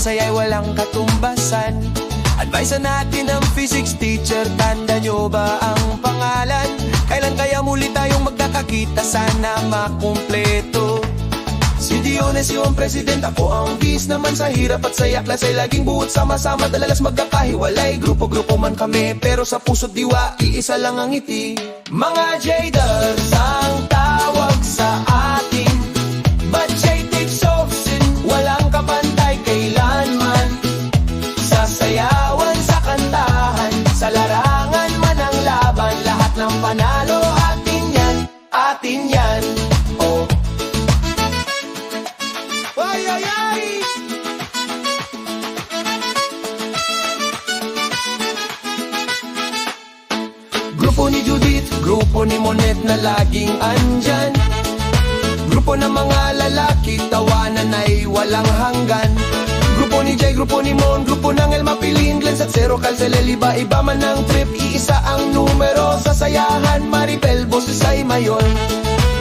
saya'y walang katumbasan. Advice natin ng physics teacher, tanda nyo ba ang pangalan? Kailan kaya muli tayong magkakakita, sana makumpleto. Si Diones yung president, ako ang bis naman sa hirap at saya. Klasa'y laging buot sama-sama, dalalas magkakahiwalay. Grupo-grupo man kami, pero sa puso't diwa, iisa lang ang ngiti. Mga Jaders ang tawag sa atin, but J-Take Soxin, walang kapantay kailanman. Sa sayawan, sa kantahan, sa larangan man ang laban, lahat ng panalo atin yan, atin yan. Oh. Ay, ay, ay! Grupo ni Judith, grupo ni Monet na laging andyan. Grupo ng mga lalaki, tawanan ay walang hanggan. Grupo ni Jay, grupo ni Mon, grupo ng Elma Pilin, Glens at Zero Calcelel, iba-iba man ang trip, iisa ang numero. Sasayahan, Maribel, boses ay mayon.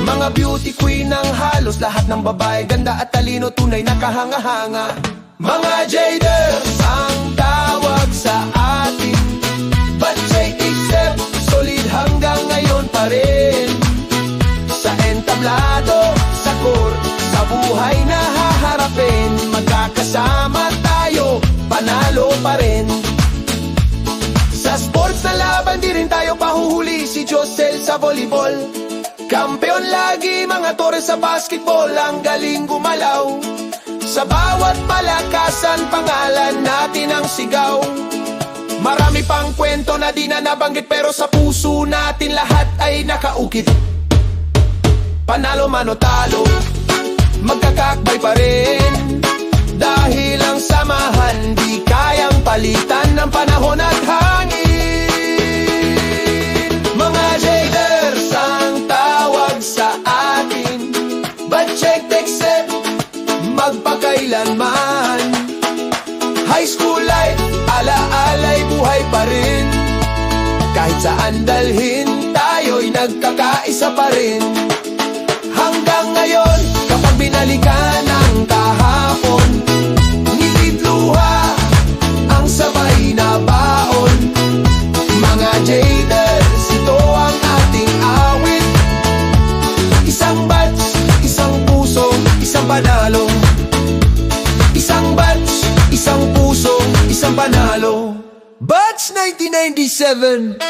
Mga beauty queen ng halos lahat ng babae, ganda at talino, tunay na kahanga-hanga. Mga Jaders ang tawag sa atin, but J-Take solid hanggang ngayon pa rin. Sa entablado, sa court, sa buhay na haharapin, magkakasama tayo, panalo pa rin. Sa sports na laban, di rin tayo pahuhuli. Si Josel sa volleyball, kampeon lagi. Mga Torres sa basketball, ang galing gumalaw. Sa bawat palakasan, pangalan natin ang sigaw. Marami pang kwento na di na nabanggit, pero sa puso natin lahat ay nakaukit. Panalo man o talo, magkakakbay pa rin. Dahil ang samahan di kayang palitan ng panahon at hangin. Mga Jaders ang tawag sa atin, but J-Take magpakailanman. High school life, ala-alay buhay pa rin. Kahit saan dalhin, tayo'y nagkakaisa pa rin. Hanggang ngayon, kapag binalikan ang kahapon, ngipit luha ang sabay na baon. Mga Jaders, ito ang ating awit. Isang batch, isang puso, isang panalo. Isang batch, isang puso, isang panalo. Batch 1997.